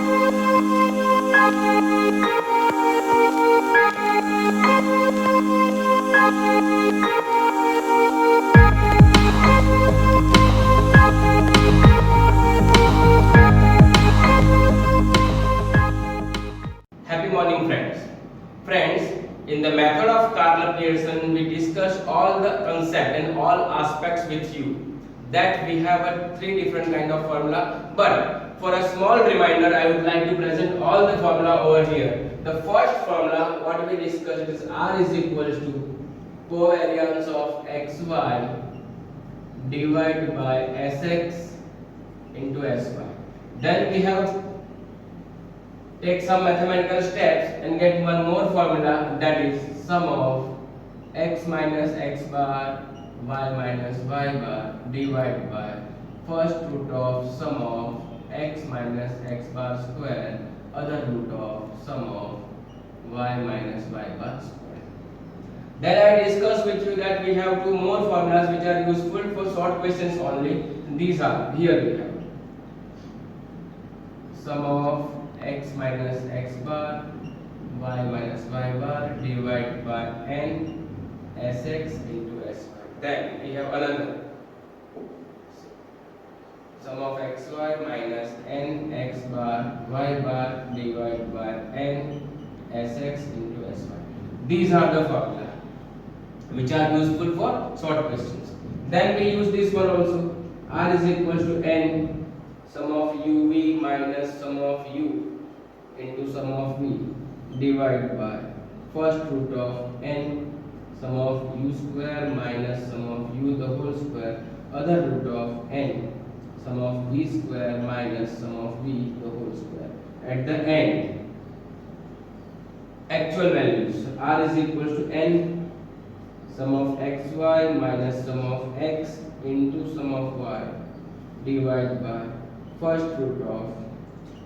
Happy morning, friends. Friends, in the method of Carl-Pearson, we discuss all the concept and all aspects with you. That we have a three different kind of formula. But for a small reminder, I would like to present all the formula over here. The first formula, what we discussed is R is equals to covariance of xy divided by sx into sy. Then we have take some mathematical steps and get one more formula, that is sum of x minus x bar y minus y bar divided by first root of sum of x minus x bar square other root of sum of y minus y bar square. Then I discussed with you that we have two more formulas which are useful for short questions only. These are, here we have sum of x minus x bar y minus y bar divided by n sx into sy. Then we have another sum of xy minus n x bar y bar divided by n sx into sy. These are the formula which are useful for short questions. Then we use this one also. R is equals to n sum of uv minus sum of u into sum of v divided by first root of n sum of u square minus sum of u the whole square other root of n sum of v square minus sum of v the whole square. At the end, actual values, R is equals to n sum of xy minus sum of x into sum of y divided by first root of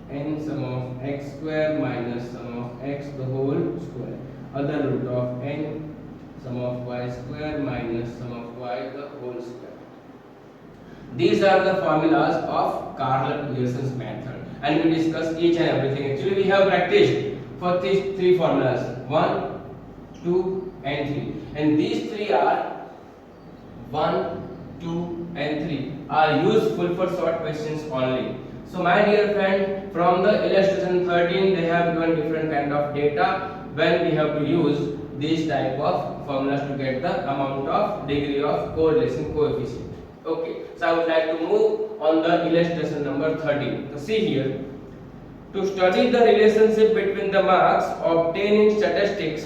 n sum of x square minus sum of x the whole square other root of n sum of y square minus sum of y the whole square. These are the formulas of Carl-Pearson's method, and we discuss each and everything. Actually, we have practiced for these three formulas 1, 2 and 3, and these three are 1, 2 and 3 are useful for short questions only. So my dear friend, from the illustration 13 they have given different kind of data when we have to use these type of formulas to get the amount of degree of correlation coefficient. Okay, so I would like to move on the illustration number 13. So see here, to study the relationship between the marks obtained in statistics,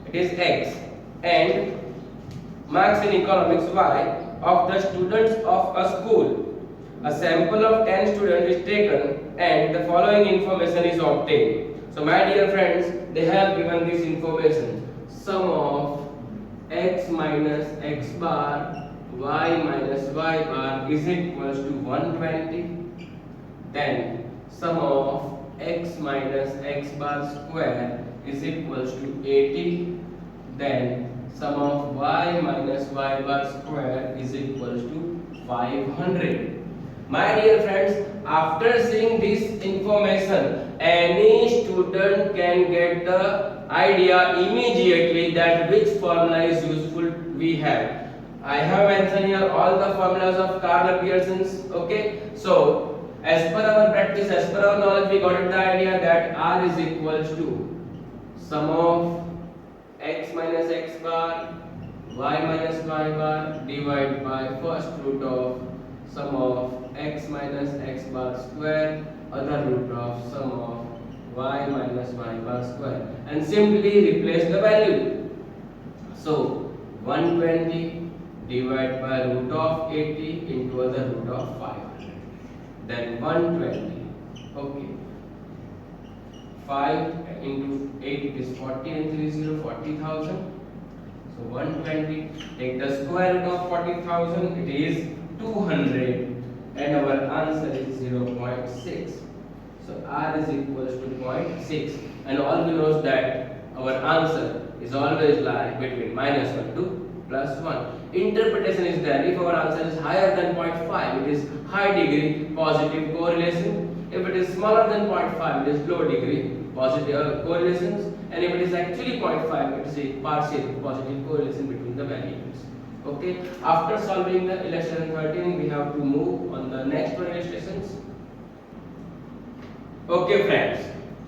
it is x, and marks in economics y of the students of a school. A sample of 10 students is taken and the following information is obtained. So my dear friends, they have given this information. Sum of x minus x bar y minus y bar is equals to 120. Then sum of x minus x bar square is equals to 80. Then sum of y minus y bar square is equals to 500. My dear friends, after seeing this information, any student can get the idea immediately that which formula is useful we have. I have mentioned here all the formulas of Carl-Pearson's. Okay, so as per our practice, as per our knowledge, we got the idea that R is equals to sum of x minus x bar y minus y bar divided by first root of sum of x minus x bar square other root of sum of y minus y bar square, and simply replace the value. So 120 divided by root of 80 into other root of 500. Then 120. Okay. 5 into 8 is 40 and 3 is 0, 40,000. So 120, take the square root of 40,000, it is 200, and our answer is 0.6. So R is equals to 0.6, and all we know that our answer is always lie between -1 to +1. Interpretation is there. If our answer is higher than 0.5, it is high degree positive correlation. If it is smaller than 0.5, it is low degree positive correlations, and if it is actually 0.5, it is a partial positive correlation between the variables. Okay, after solving the illustration 13, we have to move on the next one illustrations. Okay friends,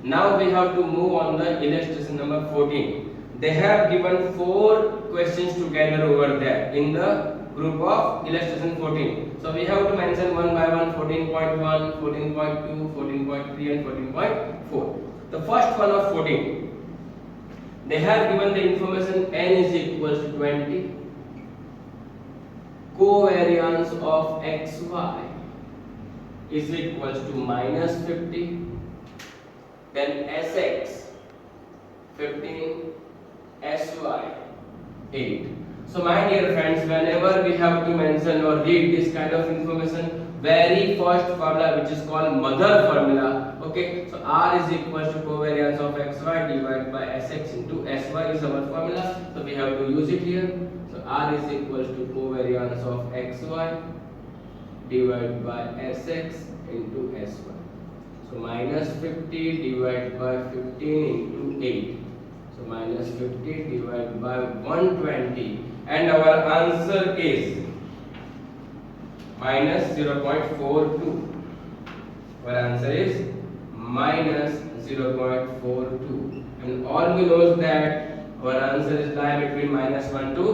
now we have to move on the illustration number 14. They have given 4 questions together over there in the group of illustration 14. So we have to mention one by one: 14.1, 14.2, 14.3 and 14.4. The first one of 14. They have given the information n is equals to 20. Covariance of xy is equals to minus 50. Then sx 15, sy 8. So my dear friends, whenever we have to mention or read this kind of information, very first formula which is called mother formula. Okay, so r is equals to covariance of xy divided by sx into sy is our formula. So we have to use it here. So r is equals to covariance of xy divided by sx into sy. So minus 50 divided by 15 into 8. So minus 50 divided by 120, and our answer is minus 0.42. Our answer is minus 0.42, and all we know is that our answer is lie between minus 1 to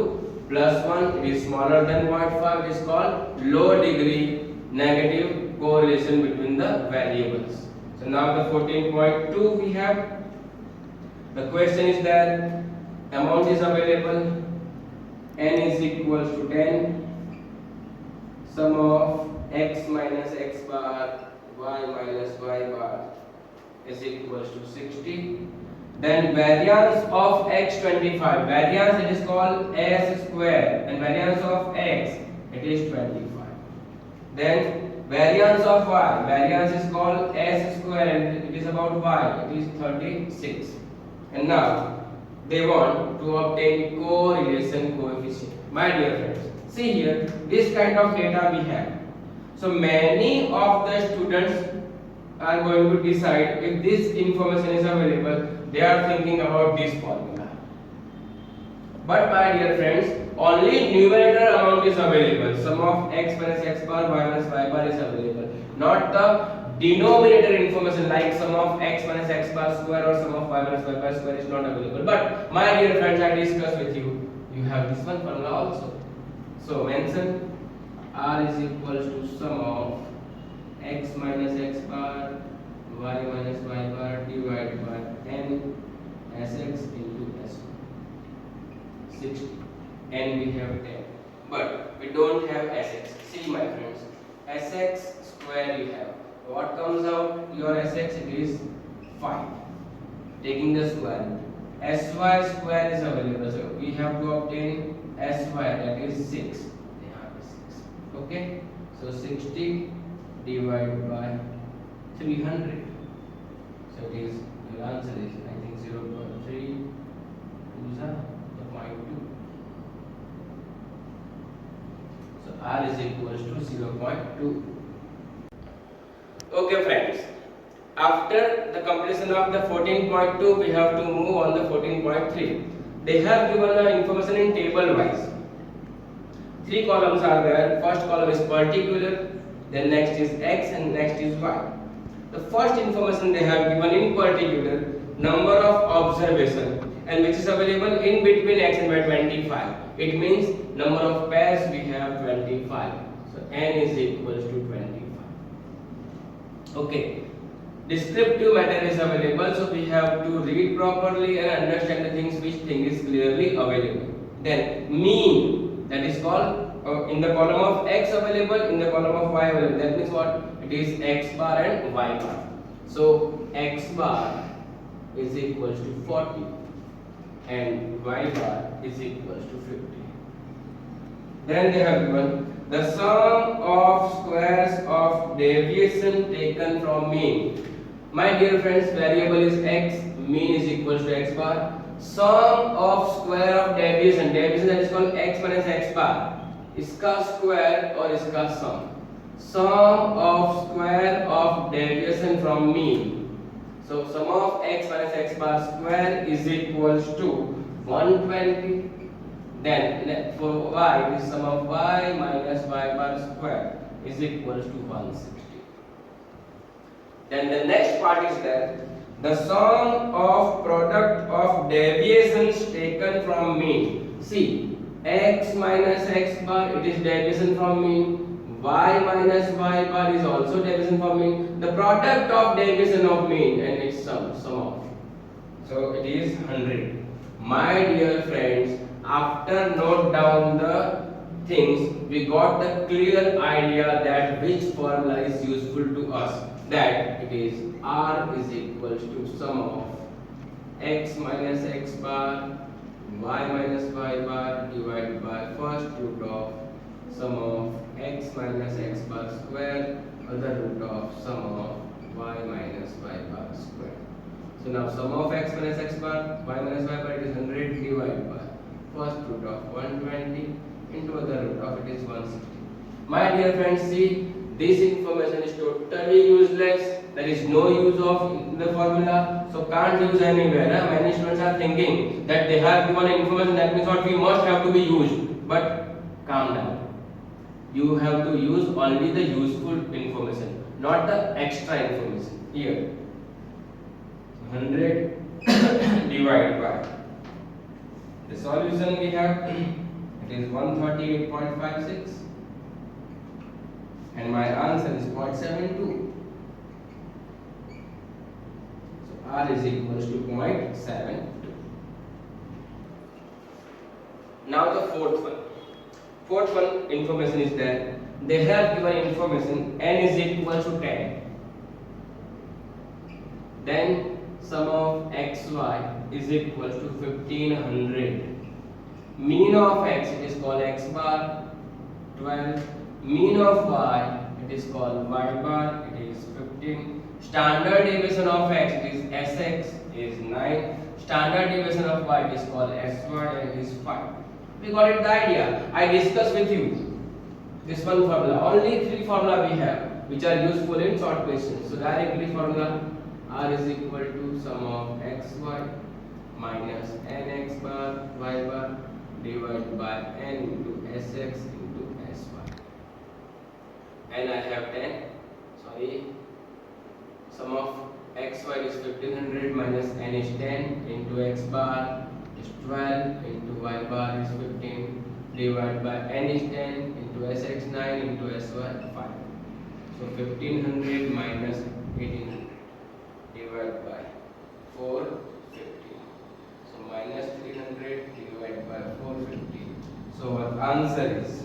plus 1. It is smaller than 0.5. It is called low degree negative correlation between the variables. So now the 14.2 we have. The question is that amount is available, n is equals to 10, sum of x minus x bar, y minus y bar is equals to 60. Then variance of x 25, variance it is called s square, and variance of x it is 25. Then variance of y, variance is called s square, and it is about y, it is 36. And now they want to obtain correlation coefficient. My dear friends, see here, this kind of data we have. So many of the students are going to decide if this information is available. They are thinking about this formula. But my dear friends, only numerator amount is available. Sum of x minus x bar, y minus y bar is available. Not the denominator information like sum of x minus x bar square or sum of y minus y bar square is not available. But my dear friends, I discussed with you, you have this one formula also. So mention r is equals to sum of x minus x bar, y minus y bar divided by n sx into s. 60. And we have 10. But we don't have sx. See my friends, sx square you have. What comes out your sx? It is 5. Taking the square, sy square is available. So we have to obtain sy, that is 6. Okay, so 60 divided by 300. So it is, your answer is I think 0.3 2 0.2. So r is equals to 0.2. Okay friends, after the completion of the 14.2, we have to move on the 14.3. They have given the information in table wise. 3 columns are there. First column is particular, then next is x and next is y. The first information they have given in particular, number of observation, and which is available in between x and y 25. It means number of pairs we have 25. So n is equals to 25. Okay, descriptive matter is available, so we have to read properly and understand the things which thing is clearly available. Then mean, that is called in the column of x available, in the column of y available. That means what? It is x bar and y bar. So x bar is equals to 40 and y bar is equals to 50. Then they have given the sum of squares of deviation taken from mean. My dear friends, variable is x, mean is equals to x bar. Sum of square of deviation, deviation that is called x minus x bar, इसका square और इसका sum. sum of square of deviation from mean. So sum of x minus x bar square is equals to 120. Then for y, the sum of y minus y bar square is equals to 160. Then the next part is that the sum of product of deviations taken from mean. See, x minus x bar, it is deviation from mean. Y minus y bar is also deviation from mean. The product of deviation of mean and its sum of. So it is 100. My dear friends, after note down the things, we got the clear idea that which formula is useful to us. That it is R is equals to sum of x minus x bar y minus y bar divided by first root of sum of x minus x bar square other root of sum of y minus y bar square. So now sum of x minus x bar y minus y bar, it is 100 divided by first root of 120 into other root of it is 160. My dear friends, see, this information is totally useless. There is no use of the formula, so can't use anywhere. Many students are thinking that they have given information, that means what we must have to be used. But calm down. You have to use only the useful information, not the extra information. Here, 100 divided by the solution we have, it is 138.56. And my answer is 0.72. So R is equals to 0.72. Now the fourth one. Fourth one information is that they have given information n is equal to 10. Then sum of xy is equal to 1500. Mean of x, it is called x bar 12. Mean of y, it is called y bar, it is 15. Standard deviation of x, it is sx, is 9. Standard deviation of y, it is called sy, and it is 5. We got it the idea. I discussed with you this one formula. Only three formula we have, which are useful in short questions. So directly formula R is equal to sum of xy minus nx bar y bar divided by n into sx into sy. And I have 10. Sorry. Sum of xy is 1500 minus n is 10 into x bar is 12 into y bar is 15 divided by n is 10 into sx 9 into sy 5. So 1500 minus 1800 divided by 450. So minus 300 divided by 450. So our answer is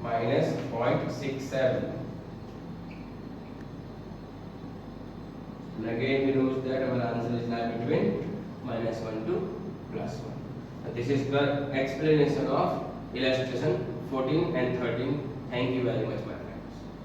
minus 0.67. And again we know that our answer is now between minus 1 to plus 1. And this is the explanation of illustration 14 and 13. Thank you very much.